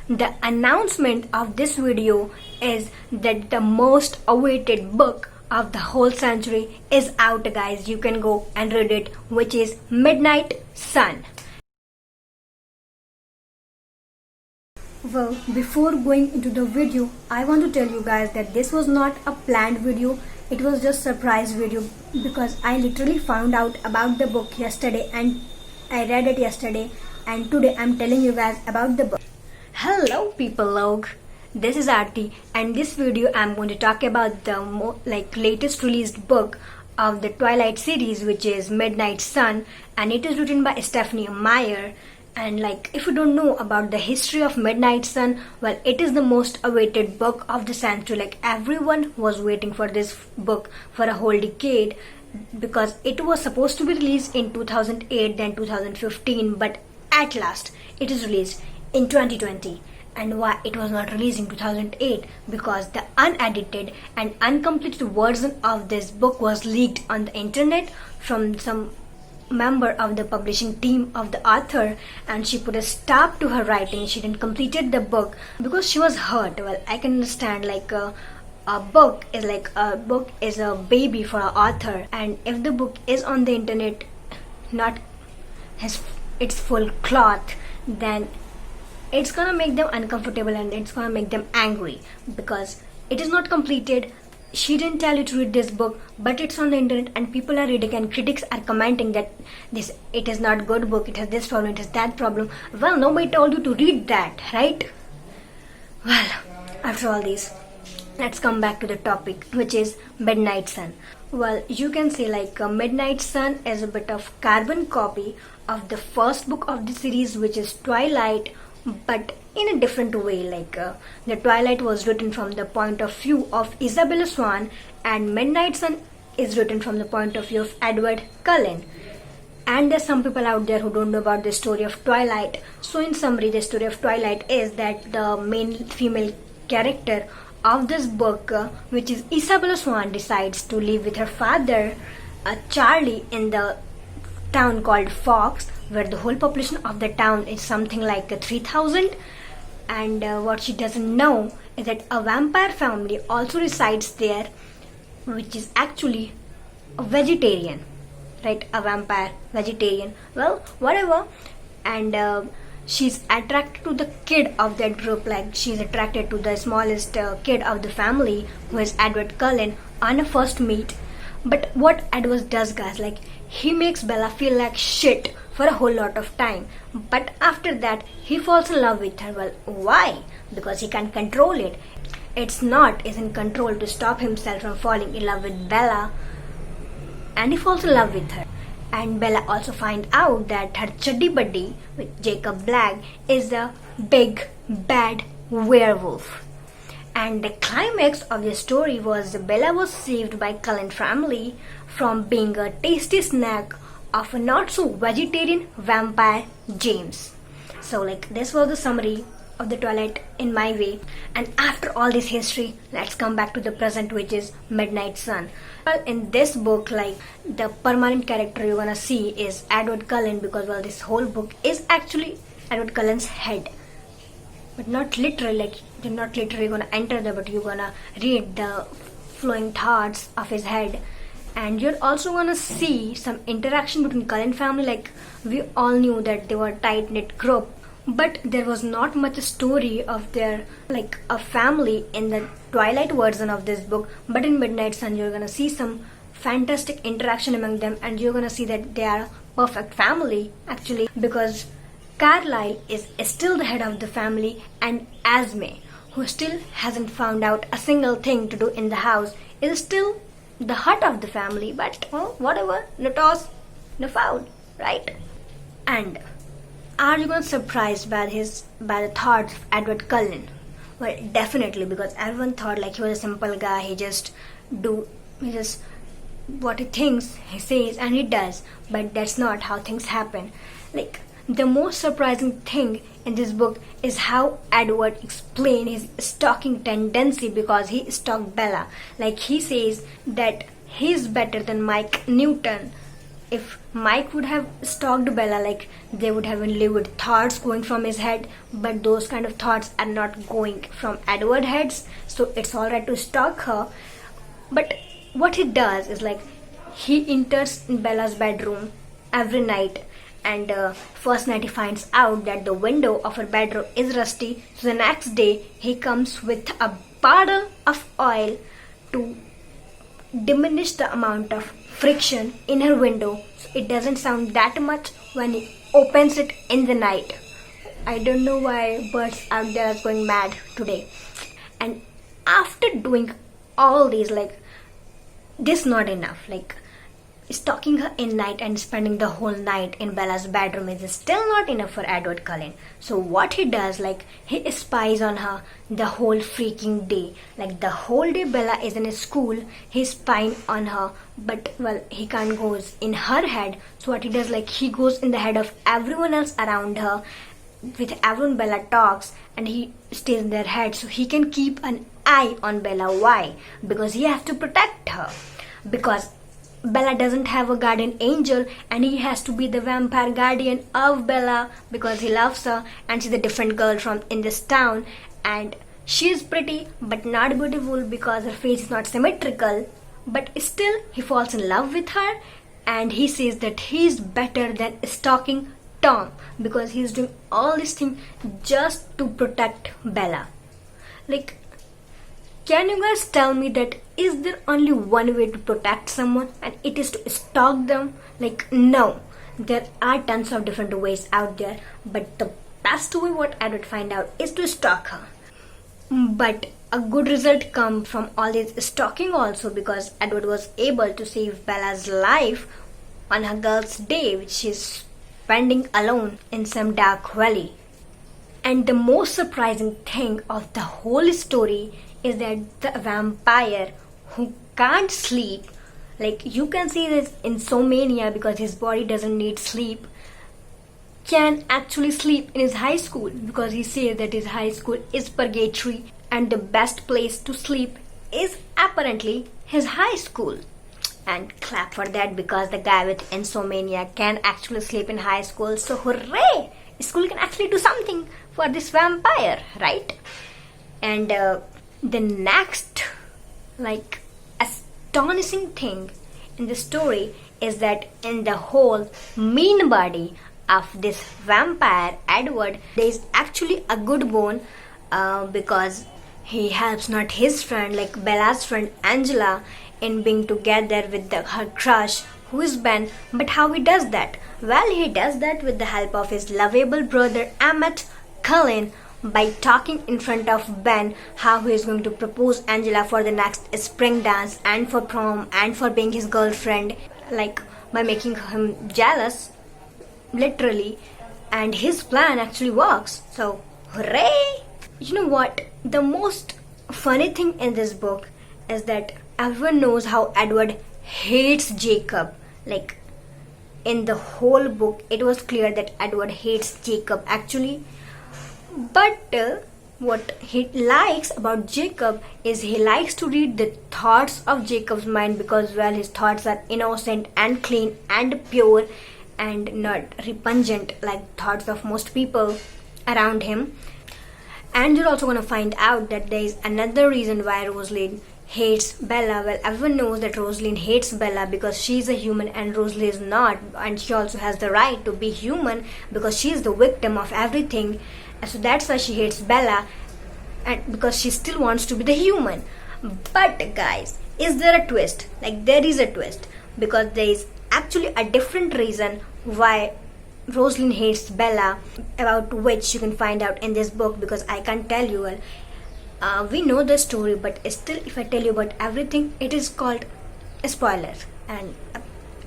The announcement of this video is that the most awaited book of the whole century is out, guys. You can go and read it, which is Midnight Sun. Well, before going into the video, I want to tell you guys that this was not a planned video. It was just surprise video because I literally found out about the book yesterday and I read it yesterday, and today I'm telling you guys about the book. Hello people log, this is Aarti, and this video I'm going to talk about the latest released book of the Twilight series, which is Midnight Sun, and it is written by Stephanie Meyer. And if you don't know about the history of Midnight Sun, well, it is the most awaited book of the century. Everyone was waiting for this book for a whole decade because it was supposed to be released in 2008, then 2015, but at last it is released in 2020. And why it was not released in 2008? Because the unedited and uncompleted version of this book was leaked on the internet from some member of the publishing team of the author, and she put a stop to her writing. She didn't completed the book because she was hurt. Well, I can understand, a book is a baby for an author, and if the book is on the internet not has its full cloth, then it's gonna make them uncomfortable and it's gonna make them angry because it is not completed. She didn't tell you to read this book, but it's on the internet and people are reading and critics are commenting that it is not good book, it has this problem, it has that problem. Well, nobody told you to read that, right? Well, after all this, let's come back to the topic, which is Midnight Sun. Well, you can say Midnight Sun is a bit of carbon copy of the first book of the series, which is Twilight, but in a different way. The Twilight was written from the point of view of Isabella Swan, and Midnight Sun is written from the point of view of Edward Cullen. And there's some people out there who don't know about the story of Twilight. So in summary, the story of Twilight is that the main female character of this book, which is Isabella Swan, decides to live with her father, Charlie, in the town called Fox, where the whole population of the town is something like 3,000. And what she doesn't know is that a vampire family also resides there, which is actually a vegetarian, right? A vampire vegetarian, well, whatever. And she's attracted to the kid of that group. She's attracted to the smallest kid of the family, who is Edward Cullen, on a first meet. But what Edward does, guys, he makes Bella feel like shit for a whole lot of time, but after that he falls in love with her. Well, why? Because he can't control it. It's not is in control to stop himself from falling in love with Bella, and he falls in love with her. And Bella also finds out that her chuddy buddy with Jacob Black is a big bad werewolf. And the climax of the story was Bella was saved by Cullen family from being a tasty snack of a not so vegetarian vampire James. So this was the summary of the Twilight in my way. And after all this history, let's come back to the present, which is Midnight Sun. Well, in this book, the permanent character you're gonna see is Edward Cullen, because this whole book is actually Edward Cullen's head, but not literally. You're not literally gonna enter there, but you're gonna read the flowing thoughts of his head. And you're also gonna see some interaction between Cullen family. We all knew that they were a tight-knit group, but there was not much story of their a family in the Twilight version of this book. But in Midnight Sun, you're gonna see some fantastic interaction among them, and you're gonna see that they are a perfect family actually, because Carlisle is still the head of the family, and Esme, who still hasn't found out a single thing to do in the house, is still the heart of the family. But whatever, no toss, no foul, right? And are you gonna surprised by the thoughts of Edward Cullen? Well, definitely, because everyone thought he was a simple guy. He just what he thinks, he says, and he does. But that's not how things happen. The most surprising thing in this book is how Edward explained his stalking tendency, because he stalked Bella. He says that he's better than Mike Newton if Mike would have stalked Bella, like they would have been lived with thoughts going from his head, but those kind of thoughts are not going from Edward's heads, so it's alright to stalk her. But what he does is like he enters in Bella's bedroom every night, and first night he finds out that the window of her bedroom is rusty, so the next day he comes with a bottle of oil to diminish the amount of friction in her window so it doesn't sound that much when he opens it in the night. I don't know why birds out there are going mad today. And after doing all these, like, this not enough, like stalking her in night and spending the whole night in Bella's bedroom is still not enough for Edward Cullen. So what he does, like he spies on her the whole freaking day. Like the whole day Bella is in his school, he's spying on her, but well, he can't go in her head. So what he does, like he goes in the head of everyone else around her. With everyone Bella talks, and he stays in their head so he can keep an eye on Bella. Why? Because he has to protect her. Because Bella doesn't have a guardian angel, and he has to be the vampire guardian of Bella because he loves her, and she's a different girl from in this town, and she is pretty but not beautiful because her face is not symmetrical. But still he falls in love with her, and he says that he's better than stalking Tom because he's doing all this thing just to protect Bella. Like, can you guys tell me that is there only one way to protect someone, and it is to stalk them? Like, no, there are tons of different ways out there, but the best way what I would find out is to stalk her. But a good result comes from all this stalking also, because Edward was able to save Bella's life on her girl's day, which she's spending alone in some dark valley. And the most surprising thing of the whole story is that the vampire who can't sleep, like you can see this insomnia because his body doesn't need sleep, can actually sleep in his high school because he says that his high school is purgatory and the best place to sleep is apparently his high school. And clap for that, because the guy with insomnia can actually sleep in high school. So hooray! School can actually do something for this vampire, right? And the next, like, astonishing thing in the story is that in the whole mean body of this vampire Edward, there is actually a good bone, because he helps not his friend, like Bella's friend Angela, in being together with her crush who is Ben. But how he does that? Well, he does that with the help of his lovable brother Emmett Cullen, by talking in front of Ben how he is going to propose Angela for the next spring dance and for prom and for being his girlfriend, like by making him jealous, literally. And his plan actually works. So hooray! You know what? The most funny thing in this book is that everyone knows how Edward hates Jacob. Like, in the whole book it was clear that Edward hates Jacob actually. But what he likes about Jacob is he likes to read the thoughts of Jacob's mind, because well, his thoughts are innocent and clean and pure and not repugnant like thoughts of most people around him. And you're also going to find out that there is another reason why Rosalind hates Bella. Well, everyone knows that Rosalind hates Bella because she's a human and Rosalind is not, and she also has the right to be human because she is the victim of everything. And so that's why she hates Bella, and because she still wants to be the human. But guys, is there a twist? Like, there is a twist, because there is actually a different reason why Rosalind hates Bella, about which you can find out in this book, because I can't tell you. Well, we know the story, but still if I tell you about everything, it is called a spoiler, and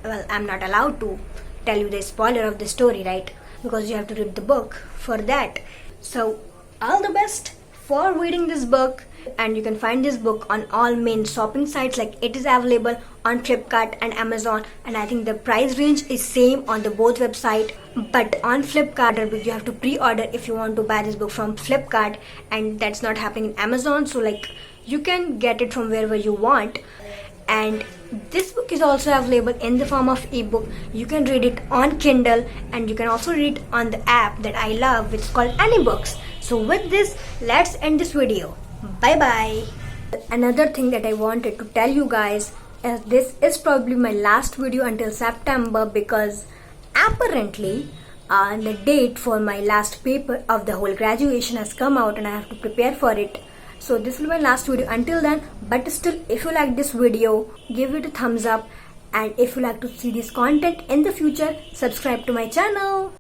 well, I'm not allowed to tell you the spoiler of the story, right? Because you have to read the book for that. So all the best for reading this book, and you can find this book on all main shopping sites. Like, it is available on Flipkart and Amazon, and I think the price range is same on the both website. But on Flipkart you have to pre-order if you want to buy this book from Flipkart, and that's not happening in Amazon. So like, you can get it from wherever you want. and this book is also available in the form of ebook. You can read it on Kindle and you can also read it on the app that I love, which is called AnyBooks. So with this, let's end this video. Bye bye. Another thing that I wanted to tell you guys is this is probably my last video until September, because apparently the date for my last paper of the whole graduation has come out and I have to prepare for it. So this will be my last video until then, but still, if you like this video, give it a thumbs up, and if you like to see this content in the future, subscribe to my channel.